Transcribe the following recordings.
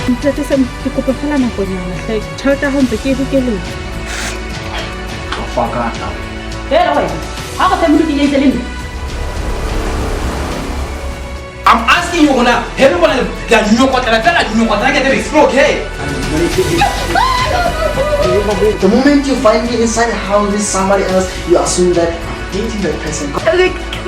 Ntate se ke kopa fela nakonyana hle tjhelete ya hao ntse ke e bokeletse. Fakata. Wait. How come you didn't tell him? I'm asking you now. Everybody that you know what I get it okay. The moment you find me inside the house with somebody else, you assume that I'm dating that person. Come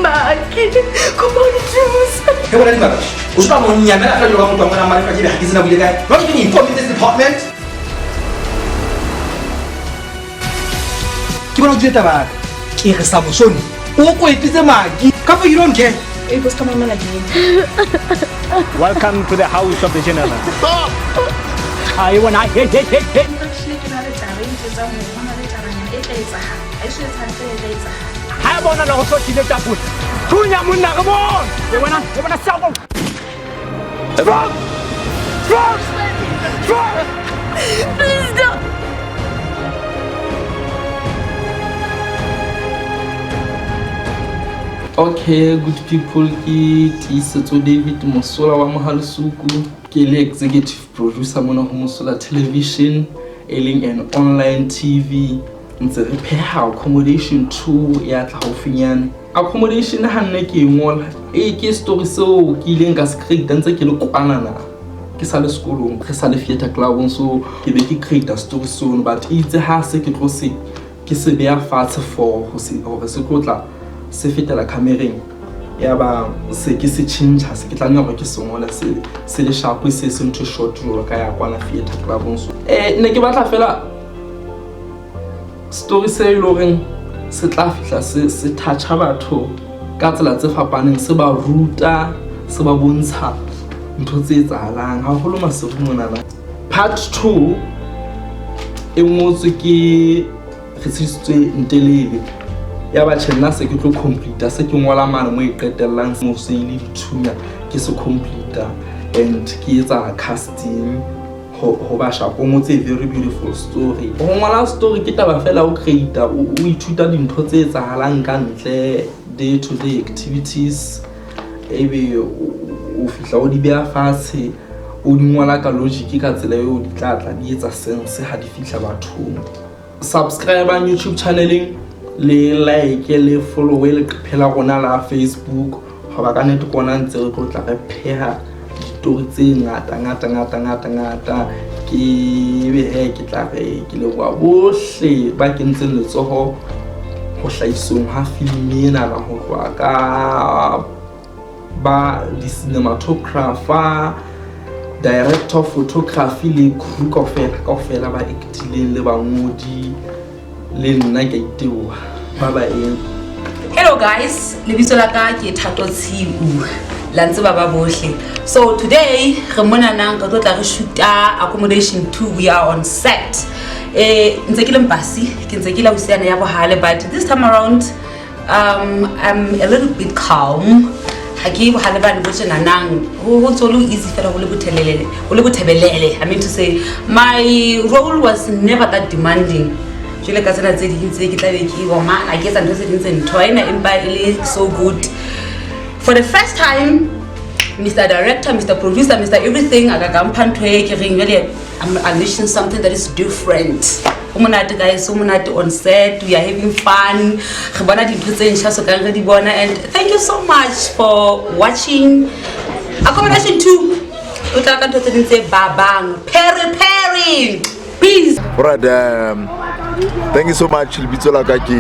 on, juice. Hey, what are you doing? Who's not on your man? I thought you were going to my friend. He's not with the guy. Not even informed in this department. Keep on doing that. Kiri Samusoni. Oko ipise magi. Cover you don't care. It was coming on again. Welcome to the house of the general. I want to hit. I want to also see the double. Kunya Munagamon! They want to sell them. Drop! Please don't. Okay, good people, ke Tiisetso David Mosola wa Mohalasuku ke le executive producer mona ho Mosola Television eleng an online TV ntse re pheha accommodation 2 ya tla haufinyane. Accommodation ha nne ke ngola ke story so ke ileng ka script ntse ke le kwanana ke sa le sekolong ke sa le theater club so ke be ke create a story so but itse ha se ke tlo se ke se beya fatshe for ho se tlotla se fetela camereng ya ba se ke se change se ke tla nna go ke songola se le sharp se se ntho short jolo ka ya kwana theater club so ne ke batla fela story se iloreng se tla fihla se toucha batho ka tsela tse fapaneng se ba ruta se ba bontsha ntho tse etsahalang ha holo masego mona na part 2 e ngotswe ke re tsitswe ntelele ya ba tshena se ke tlo complete se ke ngola mane mo e qetellang mo se ile dithunya ke se complete and ke etsa casting ho ba shapo ngotse very beautiful story ho ngola story ke taba fela o create o ithuta dintho tse etsahalang ka ntle day to day activities ebe o fihla o di beya fatshe o di ngola ka logic ka tsela eo di tlatla di etsa sense ha di fihla bathong. Subscribe on YouTube channeling le like le follow le qephela rona la Facebook ha ba ka net kona ntse re tlotla re pheha ditori tse ngata ke be ke tla re ke le wa bohle ba ke ntse letsoho ho hlaisong ha film ena la ho tloa ka ba di cinematographer, director of photography le crew kaofela ba actileng le bangodi le nna ke iteo ba ba eng. Hello guys, lebitso la ka ke Thato Tshiu la ntse ba bohle. So today re mona nang ka tla re shoota accommodation 2. We are on set. Ntse ke le mpasi ke ntse ke la usiana ya bohale, but this time around I'm a little bit calm. Ha ke bohale ba le botse nanang ho tsolo easy fela ho le bothebelele. I mean to say my role was never that demanding. Jule ka tsena tse ding tse ke tla be ke go mana ke tsa ntse tse ntho ena empa ile so good. For the first time, Mr. Director, Mr. Producer, Mr. Everything, I got really I'm unleashing something that is different. Guys, on set, we are having fun. And thank you so much for watching Accommodation 2. Perry. Peace. Alright, thank you so much. Lebitso la ka ke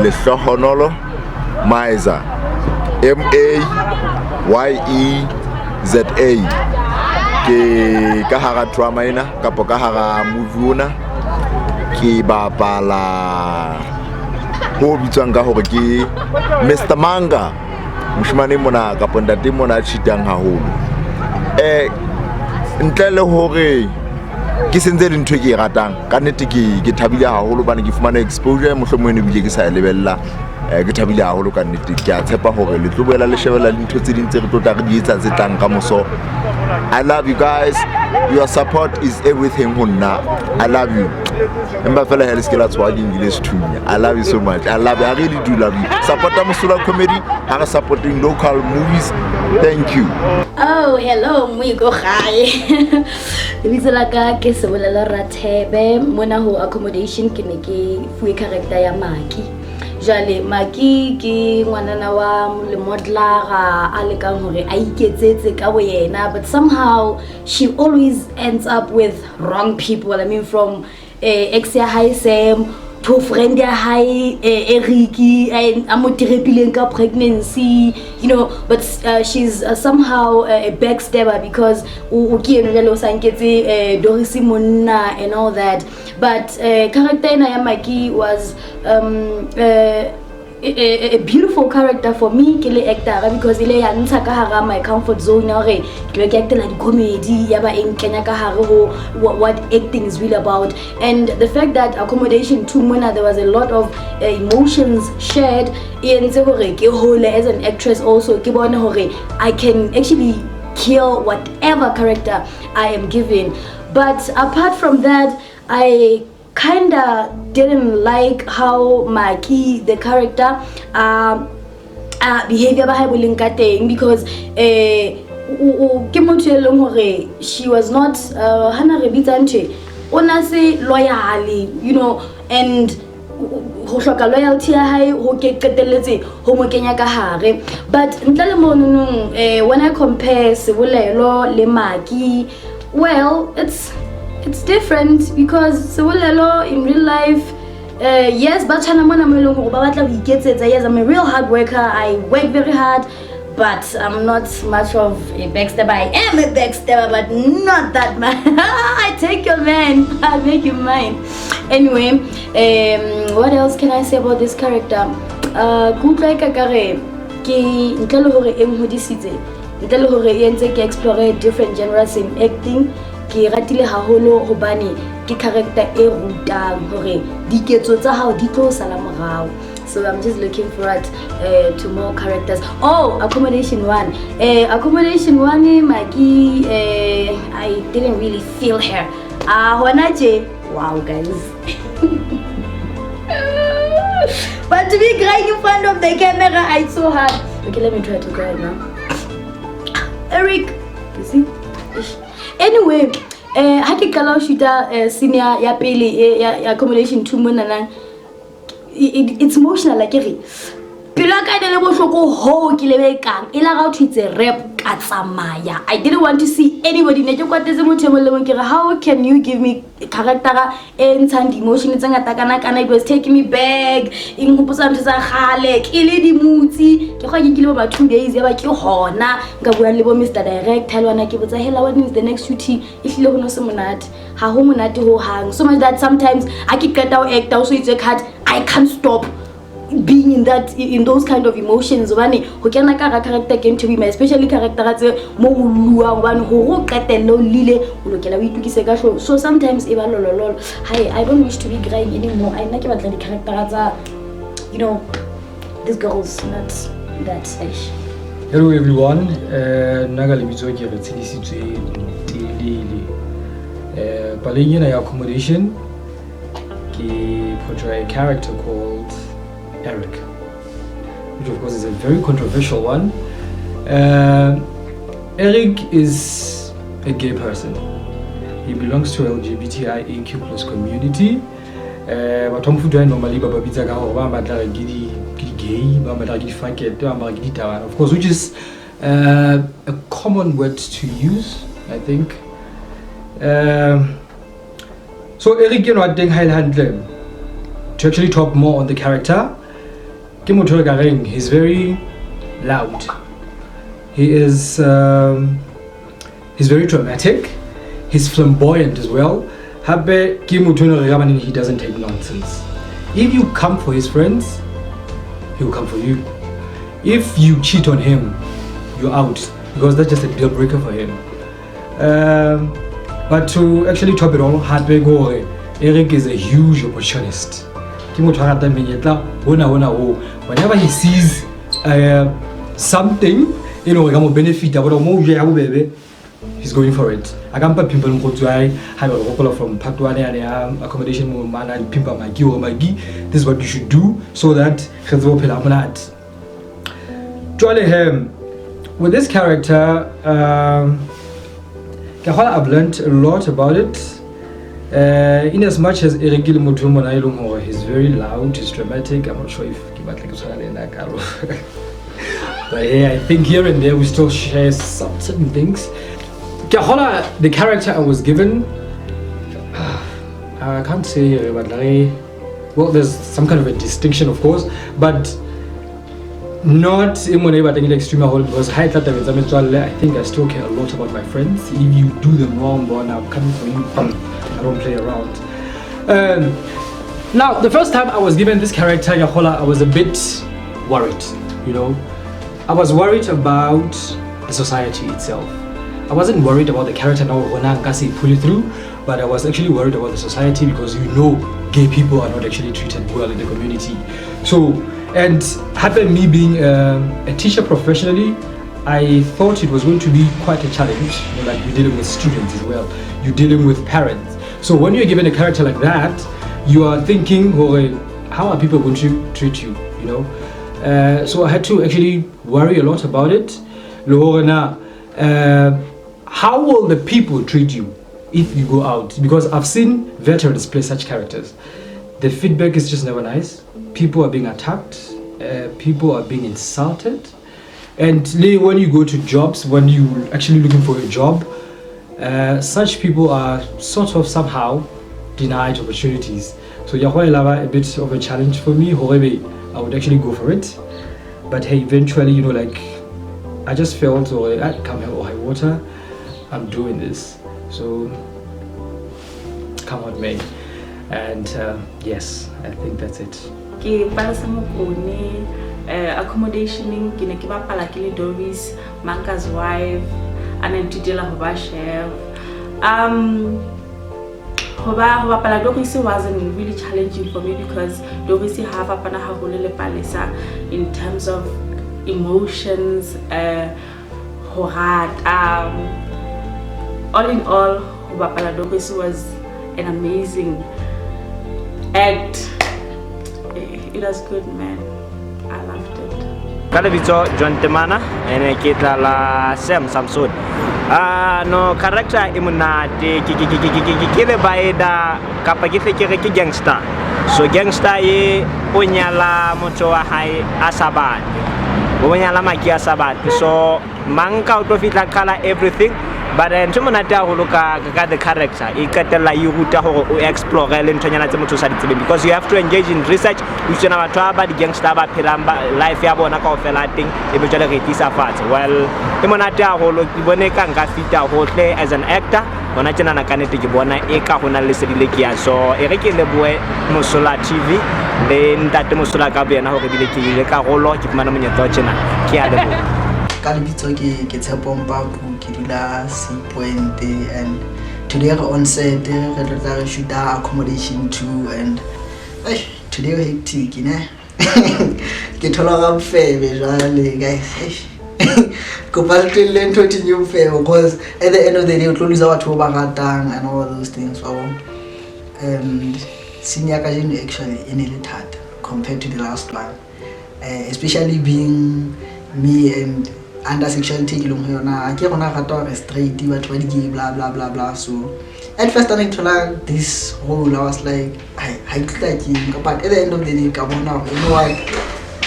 Lehlohonolo Maiza, Mayeza ke ka hara drama ena kapo ka hara movie ona ke bapala ho bitswang ka hore ke Mr. Manga, moshimane mona kapo ntate mona tshitang haholo. Ntle le hore ke sentse dintho ke ratang ka nnete ke thabile haholo bana ke fumana exposure mohlomong ne bile ke sa lebella ke thabile haholo ka nnete ke a tshepa hore le tlo boela le shebella dintho tse ding tse re tlotla re di etsa tse tlang ka moso. I love you guys, your support is everything honna. I love you. Emba fela hele skela tswa ke English thunya. I love you so much. I love you. I really do love you. Support Mosola comedy, ha supporting local movies. Thank you. Oh, hello, Muiko Khai. Lebitso la ka ke Sebolelo Rathebe. Mona ho accommodation ke ne ke fuwe character ya Maki. Jale Maki ke ngwanana wa le modeler a lekang hore a iketsetse ka bo yena, but somehow she always ends up with wrong people. I mean, from ex ya High Sam to friend ya High Eriki and amotirepileng ka pregnancy, you know, but she's somehow a backstabber because uki eno jalo sanketse Doris Monna and all that. But character na ya Maki was a beautiful character for me ke le actor because ile ya ntsha ka hara my comfort zone ya hore ke ke actor la di comedy ya ba eng kenya ka hare ho what acting is really about. And the fact that accommodation 2 mona there was a lot of emotions shared in hore ke hole as an actress also ke bona hore I can actually kill whatever character I am given. But apart from that, I kinda didn't like how Maki, the character, behavior ba hae boleng ka teng because ke motho e leng hore she was not hana re bitsa nthe ona se loyally, you know, and ho hloka loyalty ya hae ho ke qetelletse ho mo kenya ka hare. But ntle le mononong when I compare Sebolelo le Maki, well, it's different because Sebolelo in real life, yes, but yes, I'm a real hard worker. I work very hard, but I'm not much of a backstabber. I am a backstabber, but not that much. I take your man, I make you mine. Anyway, what else can I say about this character? Kutla kakare ki ntlo hore e mhodisitse, ntlo hore e ntse ke explore different genres in acting. Ke ratile haholo hobane ke character e rutang hore diketso tsa hao di tlo sala morao. So I'm just looking forward to more characters. Oh, accommodation 1. Accommodation 1 Maki, I didn't really feel her. Honaje, wow guys. But to be crying in front of the camera, it's so hard. Okay, let me try to cry now. Eric, you see? Anyway, ha ke qala ho shoota senior ya pele ya accommodation 2 mona, it's emotional like re pelo ka ile le bohloko ho ke lebe kang ila ga o thitse rap ka tsamaya. I didn't want to see anybody ne ke kwatetse motho mo le mo ke re how can you give me character e ntshang emotion tse ngata kana kana. It was taking me back in hopotsa ntse tsa khale ke le di mutsi ke gwa ke le ba 2 days ya ba ke hona nka bua le bo Mr Director lwana ke botsa hela what is the next shooting ihlile ho no se monate ha ho monate ho hang so much that sometimes I ke qeta ho act so it's a cut I can't stop being in those kind of emotions. Obane ho kena ka character game to be my especially character tse mo lua obane ho go qetella o lile o lokela o itukise ka show. So sometimes e ba lolololo hi I don't wish to be crying anymore. I nna ke batla di character tsa, you know, these girls not that ish. Hello everyone, naga le bitso ke re tshedisitswe telele paleng ena ya accommodation ke portray a character called Eric, which of course is a very controversial one. Eric is a gay person. He belongs to LGBTIAQ+ community. But normally baba bitsa ka ho ba batla gidi gay, ba batla gidi faket, ba batla gidi tawana. Of course, which is a common word to use, I think. So Eric, you know, I think I'll handle to actually talk more on the character. He's very loud. He is he's very dramatic. He's flamboyant as well. He doesn't take nonsense. If you come for his friends, he will come for you. If you cheat on him, you're out because that's just a deal breaker for him. But to actually top it all, Eric is a huge opportunist. Whenever he sees something, you know, benefit, he's going for it. I can't put people from Patuane accommodation and Pimpa Magi. This is what you should do so that with this character, I've learned a lot about it. In as much as Eric Gilmotumo, he's very loud, he's dramatic. I'm not sure if but yeah, I think here and there we still share some certain things. The character I was given, I can't say, but well, there's some kind of a distinction, of course, but not in extreme whole, because I think I still care a lot about my friends. If you do them wrong, I'm coming for you. I don't play around. Now, the first time I was given this character, Yahola, I was a bit worried, you know. I was worried about the society itself. I wasn't worried about the character now when I pull it through, but I was actually worried about the society because gay people are not actually treated well in the community. So, and having me being a teacher professionally, I thought it was going to be quite a challenge. Like you're dealing with students as well, you're dealing with parents. So when you're given a character like that, you are thinking, well, how are people going to treat you? You know. So I had to actually worry a lot about it. How will the people treat you if you go out? Because I've seen veterans play such characters. The feedback is just never nice. People are being attacked. People are being insulted. And when you go to jobs, when you're actually looking for a job, such people are sort of somehow denied opportunities. So a bit of a challenge for me. I would actually go for it, but hey, eventually, I just felt, I come hell or high water, I'm doing this. So come on, May. And yes, I think that's it. Accommodationing, Doris, Manka's wife, and then Tidila chef. Doris wasn't really challenging for me because Doris have a palisa in terms of emotions, all in all, Doris was an amazing act. It was good, man. I loved it. Kalabito John Temana and kita la Sam Samsud. No character imuna de kile baida kapagite ki gangster. So gangster ye punyala moto hai asabat. Punyala maki asabat. So manka utofita kala everything. But then tumana huluka the character ikatela yuhuta ho explore because you have to engage in research which na batho ba di gangster ba philamba life ya bona ka ofela thing e be jale re tisa fatshe. Well e monate haholo ke bone ka nka fita hohle as an actor bona tsena na kanete ke bona e ka hona le sedile ke ya so e re ke le boe Mosola TV le ntate Mosola ka bena hore bile ke ile ka rolo ke fumana monyetla tsena ke a le boe ka lebitso ke Tshepompa ke dula Point, and today we're on set re shoot accommodation 2 and today we hectic ke thola ga mfebe jale guys go baltile ntho tse mfebe because at the end of the day we lose batho ba ratang and all those things. So and senior kajeni actually in a hard compared to the last one, especially being me and under sexuality I can't run straight blah blah blah blah. So at first I like this whole I was like I like him, but at the end of the day you know what,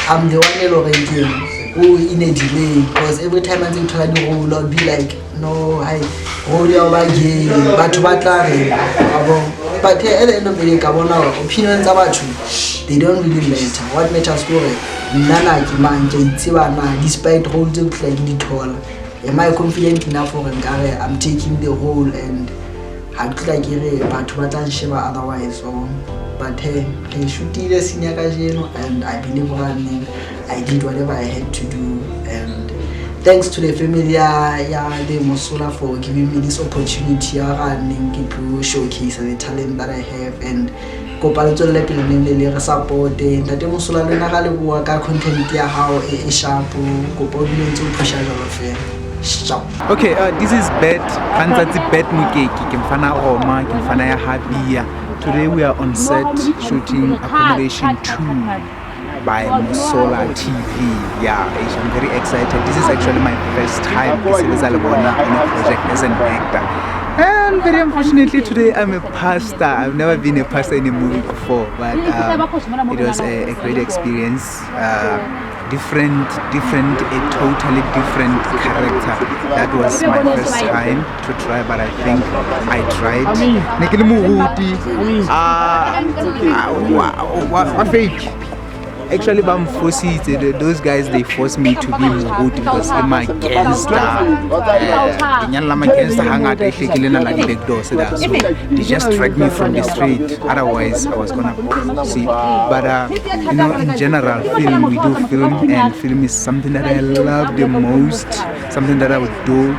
I'm the one already in a delay because every time I try the role I'll be like no I hold your bag but at the end of the day opinions about you they don't really matter. What matters despite holding like the tall. Am I confident enough for I'm taking the role and I could like but otherwise. So but hey, I should the senior and I believe I did whatever I had to do, and thanks to the family the Mosola for giving me this opportunity to showcase the talent that I have and kopalitso le pele le re support ntate Mosola le na ga le bua ka content ya hao e sharp go bobile ntse o pusha jalo fe sharp. Okay, this is Bet Kanzati Bet Mukeki ke mfana Roma ke mfana ya Habia. Today we are on set shooting accommodation 2. by Musola TV. Yeah, I'm very excited. This is actually my first time in a project as an actor. And very unfortunately today I'm a pastor. I've never been a pastor in a movie before, but it was a great experience. A totally different character. That was my first time to try, but I think I tried. Actually, those guys, they forced me to be Muhuti because in my gangster, so they just dragged me from the street. Otherwise, I was gonna see. But in general, we do film, and film is something that I love the most. Something that I would do.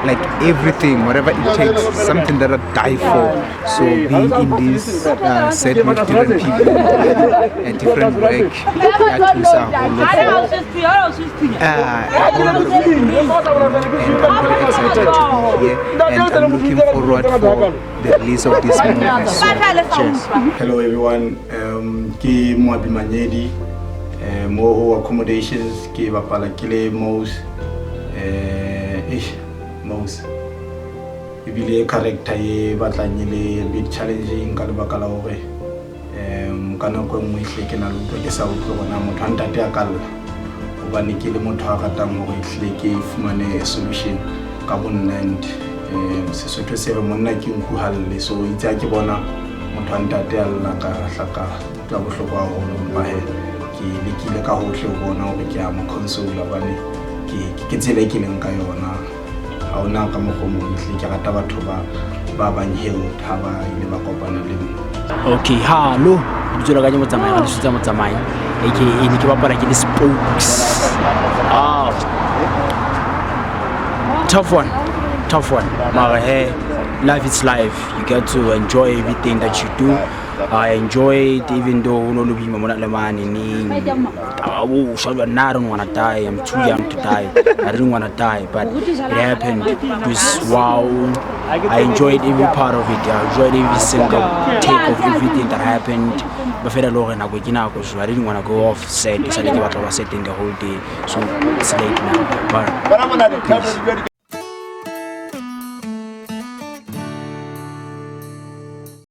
Like everything, whatever it takes, something that I die for. So being in this set with different people, a different work, I'm very excited to be here, and I'm looking forward for the release of this movie. So, cheers. Hello everyone, ki Moabi Manyedi, Moho Accommodations, ki Bapala Kile Mose, Mose. Ibile character ye batlanyile a bit challenging ka lebaka la hore kana go mo ihle ke na lo ke sa utlo bona motho a ntate a kalla hobane ke le motho a ratang hore ihle ke fumane solution ka bonnand Sesotho se re monna ke nku halle, so itse ke bona motho a ntate a lla ka hlaka tla bohlokwa haholo mpa he ke lekile ka hohle ho bona hore ke a mo console bane ke tsela ke leng ka yona. Ona ka mogomo ihle ke rata batho ba banyeo thaba ile ba kopana le nna. Okay, hallo, ditjela ka mo tsamaya ga ditshutsa mo tsamaya eke ke bapala ke di spokes. Tough one mara hey, life is life. You get to enjoy everything that you do. I enjoy it even though no be mona le mane ni I don't want to die. I'm too young to die. I didn't want to die, but it happened. It was wow. I enjoyed every part of it. I enjoyed every single take of everything that happened. But I didn't want to go off set. I was setting the whole day, so it's late now. But peace.